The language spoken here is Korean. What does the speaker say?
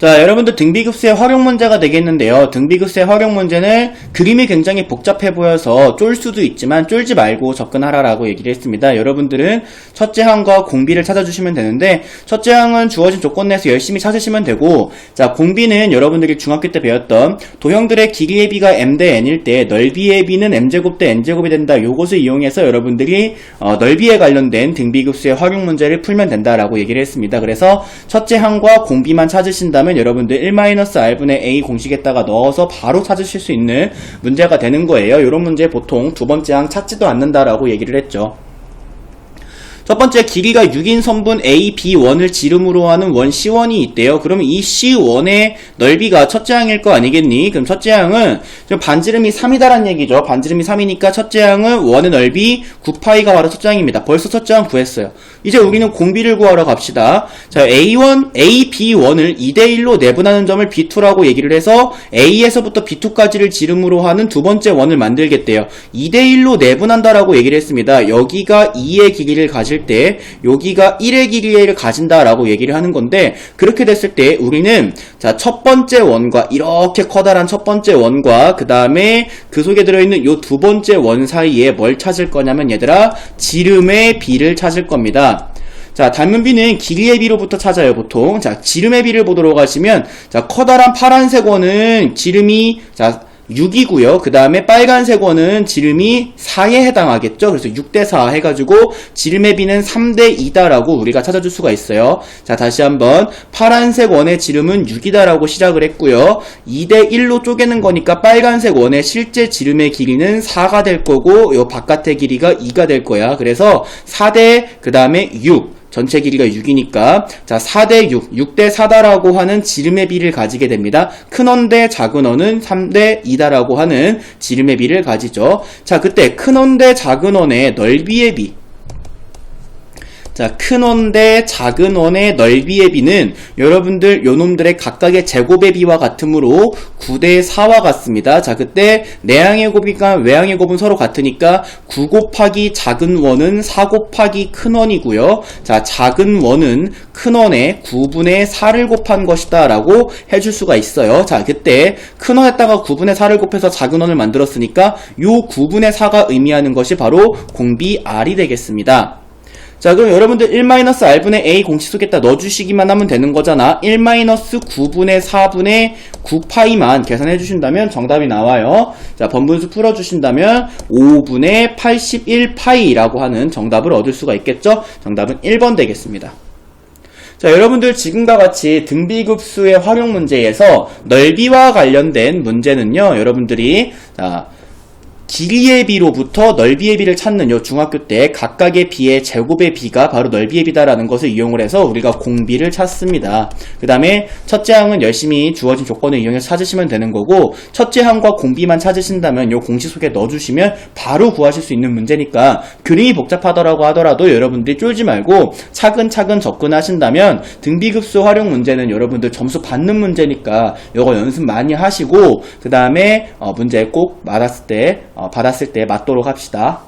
자, 여러분들 등비급수의 활용 문제가 되겠는데요. 등비급수의 활용 문제는 그림이 굉장히 복잡해 보여서 쫄 수도 있지만 쫄지 말고 접근하라라고 얘기를 했습니다. 여러분들은 첫째 항과 공비를 찾아주시면 되는데, 첫째 항은 주어진 조건 내에서 열심히 찾으시면 되고, 자, 공비는 여러분들이 중학교 때 배웠던 도형들의 길이의 비가 m 대 n일 때 넓이의 비는 m제곱 대 n제곱이 된다. 요것을 이용해서 여러분들이 넓이에 관련된 등비급수의 활용 문제를 풀면 된다라고 얘기를 했습니다. 그래서 첫째 항과 공비만 찾으신다면 여러분들 1-r분의 a 공식에다가 넣어서 바로 찾으실 수 있는 문제가 되는 거예요. 이런 문제 보통 두 번째 항 찾지도 않는다라고 얘기를 했죠. 첫 번째, 길이가 6인 선분 A, B1을 지름으로 하는 원 C1이 있대요. 그러면 이 C1의 넓이가 첫째 항일 거 아니겠니? 그럼 첫째 항은 반지름이 3이다라는 얘기죠. 반지름이 3이니까 첫째 항은 원의 넓이 9파이가 바로 첫째 항입니다. 벌써 첫째 항 구했어요. 이제 우리는 공비를 구하러 갑시다. 자, A1, A, B1을 2대1로 내분하는 점을 B2라고 얘기를 해서 A에서부터 B2까지를 지름으로 하는 두 번째 원을 만들겠대요. 2대1로 내분한다라고 얘기를 했습니다. 여기가 2의 길이를 가질 때 여기가 1의 길이를 가진다라고 얘기를 하는 건데, 그렇게 됐을 때 우리는 자, 첫 번째 원과 이렇게 커다란 첫 번째 원과 그 다음에 그 속에 들어있는 요 두 번째 원 사이에 뭘 찾을 거냐면 얘들아, 지름의 비를 찾을 겁니다. 자, 닮은 비는 길이의 비로부터 찾아요, 보통. 자, 지름의 비를 보도록 하시면, 자, 커다란 파란색 원은 지름이, 자, 6이고요. 그 다음에 빨간색 원은 지름이 4에 해당하겠죠. 그래서 6대4 해가지고 지름의 비는 3대2다라고 우리가 찾아줄 수가 있어요. 자, 다시 한번 파란색 원의 지름은 6이다라고 시작을 했고요. 2대1로 쪼개는 거니까 빨간색 원의 실제 지름의 길이는 4가 될 거고, 요 바깥의 길이가 2가 될 거야. 그래서 4대 그 다음에 6. 전체 길이가 6이니까 자, 4대 6, 6대 4다라고 하는 지름의 비를 가지게 됩니다. 큰 원 대 작은 원은 3대 2다라고 하는 지름의 비를 가지죠. 자, 그때 큰 원 대 작은 원의 넓이의 비, 자, 큰 원 대 작은 원의 넓이의 비는 여러분들 요놈들의 각각의 제곱의 비와 같으므로 9대 4와 같습니다. 자, 그때 내항의 곱이가 외항의 곱은 서로 같으니까 9 곱하기 작은 원은 4 곱하기 큰 원이고요. 자, 작은 원은 큰 원에 9분의 4를 곱한 것이다 라고 해줄 수가 있어요. 자, 그때 큰 원에다가 9분의 4를 곱해서 작은 원을 만들었으니까 요 9분의 4가 의미하는 것이 바로 공비 R이 되겠습니다. 자, 그럼 여러분들 1-r분의 a 공식 속에다 넣어주시기만 하면 되는 거잖아. 1-9분의 4분의 9파이만 계산해 주신다면 정답이 나와요. 자, 번분수 풀어주신다면 5분의 81파이라고 하는 정답을 얻을 수가 있겠죠? 정답은 1번 되겠습니다. 자, 여러분들 지금과 같이 등비급수의 활용 문제에서 넓이와 관련된 문제는요, 여러분들이 자, 길이의 비로부터 넓이의 비를 찾는 요 중학교 때 각각의 비의 제곱의 비가 바로 넓이의 비다라는 것을 이용을 해서 우리가 공비를 찾습니다. 그 다음에 첫째 항은 열심히 주어진 조건을 이용해서 찾으시면 되는 거고, 첫째 항과 공비만 찾으신다면 요 공식 속에 넣어주시면 바로 구하실 수 있는 문제니까 그림이 복잡하더라고 하더라도 여러분들이 쫄지 말고 차근차근 접근하신다면 등비급수 활용 문제는 여러분들 점수 받는 문제니까 요거 연습 많이 하시고 그 다음에 문제 꼭 받았을 때 맞도록 합시다.